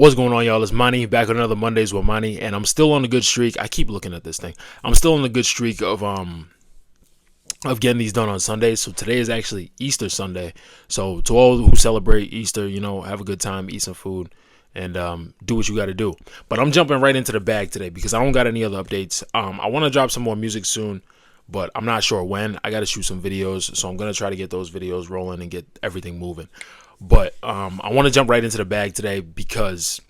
What's going on, y'all? It's Money back on another Mondays with Money, and I'm still on a good streak. I keep looking at this thing. I'm still on a good streak of getting these done on Sundays. So today is actually Easter Sunday. So to all who celebrate Easter, have a good time, eat some food, and do what you got to do. But I'm jumping right into the bag today because I don't got any other updates. I want to drop some more music soon, but I'm not sure when. I got to shoot some videos, so I'm gonna try to get those videos rolling and get everything moving. But I want to jump right into the bag today because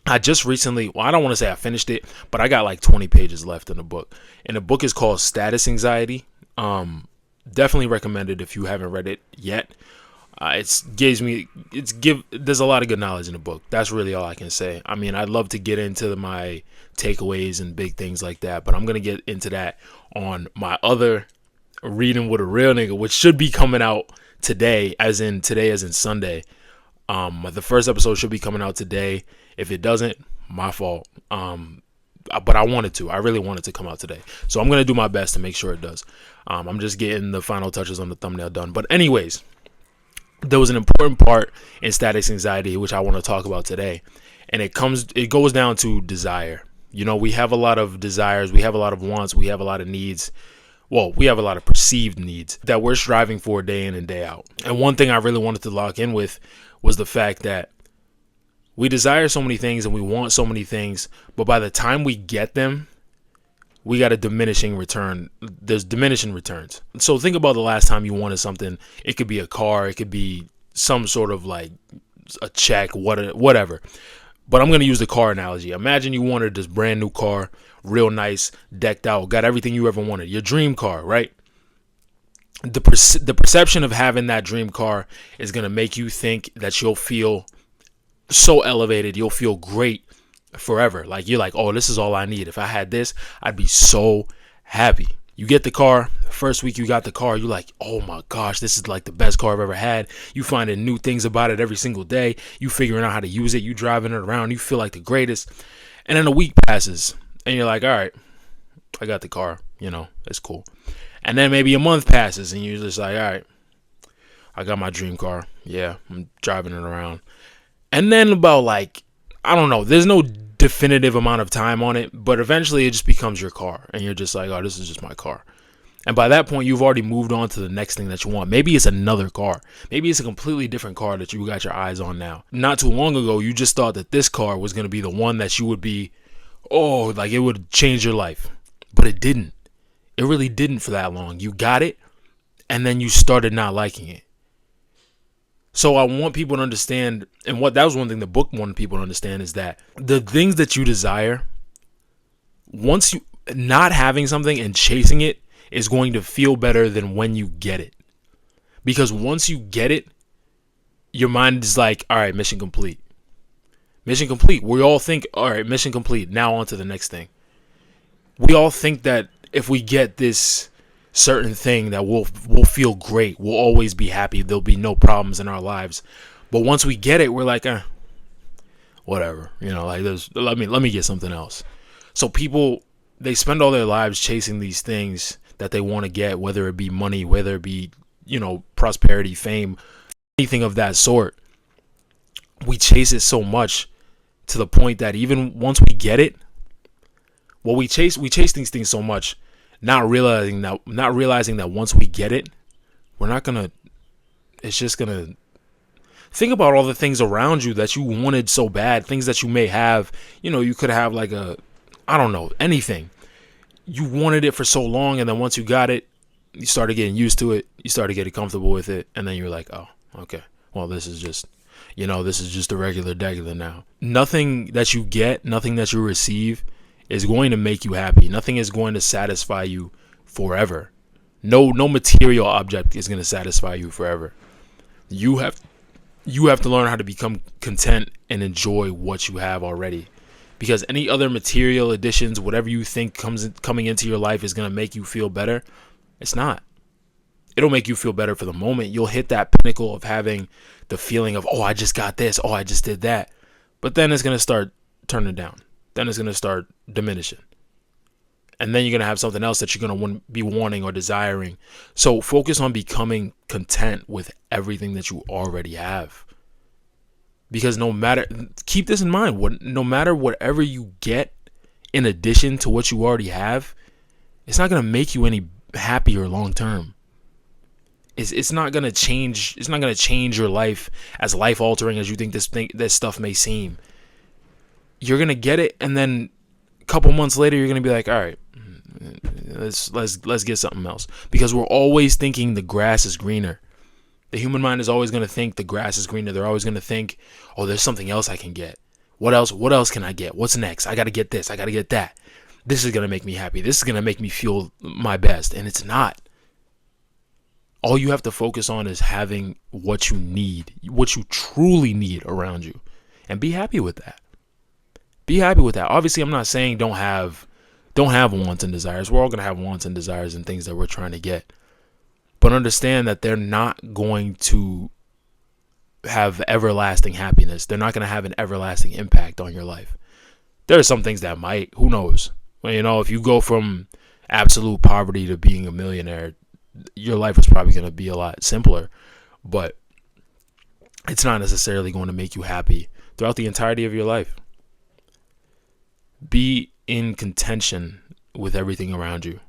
I just recently, I don't want to say I finished it, but I got like 20 pages left in the book. And the book is called Status Anxiety. Definitely recommended if you haven't read it yet. There's a lot of good knowledge in the book. That's really all I can say. I mean, I'd love to get into my takeaways and big things like that, but I'm going to get into that on my other Reading with a Real Nigga, which should be coming out today as in Sunday. The first episode should be coming out today. If it doesn't, my fault. But I really wanted to come out today. So I'm going to do my best to make sure it does. I'm just getting the final touches on the thumbnail done. But anyways, there was an important part in status anxiety, which I want to talk about today. And it goes down to desire. We have a lot of desires. We have a lot of wants. We have a lot of needs. Well, we have a lot of perceived needs that we're striving for day in and day out. And one thing I really wanted to lock in with was the fact that we desire so many things and we want so many things, but by the time we get them, we got a diminishing return. There's diminishing returns. So think about the last time you wanted something. It could be a car. It could be some sort of like a check, whatever. But I'm going to use the car analogy. Imagine you wanted this brand new car, real nice, decked out, got everything you ever wanted. Your dream car, right? The perception of having that dream car is going to make you think that you'll feel so elevated. You'll feel great forever. Like you're like, oh, this is all I need. If I had this, I'd be so happy. You get the car. First week you got the car, you're like, oh my gosh, this is like the best car I've ever had. You finding new things about it every single day. You figuring out how to use it. You driving it around. You feel like the greatest. And then a week passes and you're like, all right, I got the car. It's cool. And then maybe a month passes and you're just like, all right, I got my dream car. Yeah, I'm driving it around. And then about I don't know, there's no definitive amount of time on it, but eventually it just becomes your car. And you're just like, oh, this is just my car. And by that point, you've already moved on to the next thing that you want. Maybe it's another car. Maybe it's a completely different car that you got your eyes on now. Not too long ago, you just thought that this car was going to be the one that you would be, it would change your life. But it didn't. It really didn't for that long. You got it, and then you started not liking it. So I want people to understand, and that was one thing the book wanted people to understand, is that the things that you desire, once you not having something and chasing it, is going to feel better than when you get it. Because once you get it, your mind is like, all right, mission complete. Mission complete. We all think, all right, mission complete. Now on to the next thing. We all think that if we get this certain thing that we'll feel great. We'll always be happy. There'll be no problems in our lives. But once we get it, we're like, whatever. Let me get something else. So people, they spend all their lives chasing these things that they want to get, whether it be money, whether it be, prosperity, fame, anything of that sort. We chase it so much to the point that even once we get it, we chase these things so much, not realizing that once we get it, it's just gonna, think about all the things around you that you wanted so bad, things that you may have, you could have anything. You wanted it for so long, and then once you got it, you started getting used to it, you started getting comfortable with it, and then you're like, oh, okay, well, this is just a regular now. Nothing that you get, nothing that you receive is going to make you happy. Nothing is going to satisfy you forever. No material object is going to satisfy you forever. You have to learn how to become content and enjoy what you have already. Because any other material additions, whatever you think coming into your life is going to make you feel better, it's not. It'll make you feel better for the moment. You'll hit that pinnacle of having the feeling of, oh, I just got this. Oh, I just did that. But then it's going to start turning down. Then it's going to start diminishing. And then you're going to have something else that you're going to be wanting or desiring. So focus on becoming content with everything that you already have. Because keep this in mind, no matter whatever you get in addition to what you already have, it's not going to make you any happier long term. It's not going to change. It's not going to change your life as life altering as you think this stuff may seem. You're going to get it, and then a couple months later, you're going to be like, all right, let's get something else. Because we're always thinking the grass is greener. The human mind is always going to think the grass is greener. They're always going to think, oh, there's something else I can get. What else can I get? What's next? I got to get this. I got to get that. This is going to make me happy. This is going to make me feel my best. And it's not. All you have to focus on is having what you need, what you truly need around you. And be happy with that. Be happy with that. Obviously, I'm not saying don't have wants and desires. We're all going to have wants and desires and things that we're trying to get. But understand that they're not going to have everlasting happiness. They're not going to have an everlasting impact on your life. There are some things that might. Who knows? Well, if you go from absolute poverty to being a millionaire, your life is probably going to be a lot simpler. But it's not necessarily going to make you happy throughout the entirety of your life. Be in contention with everything around you.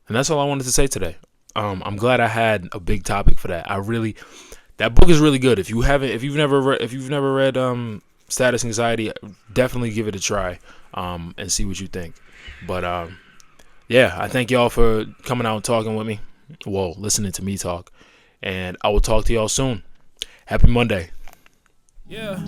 And that's all I wanted to say today. I'm glad I had a big topic for that. That book is really good. If you've never read Status Anxiety, definitely give it a try and see what you think. But yeah, I thank y'all for coming out and talking with me. Whoa, listening to me talk. And I will talk to y'all soon. Happy Monday. Yeah,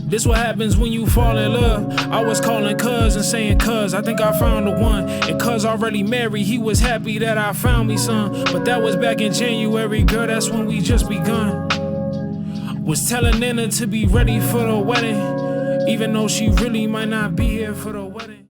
this what happens when you fall in love. I was calling cuz and saying, cuz, I think I found the one. And cuz already married, he was happy that I found me some. But that was back in January, girl, that's when we just begun. Was telling Nana to be ready for the wedding, even though she really might not be here for the wedding.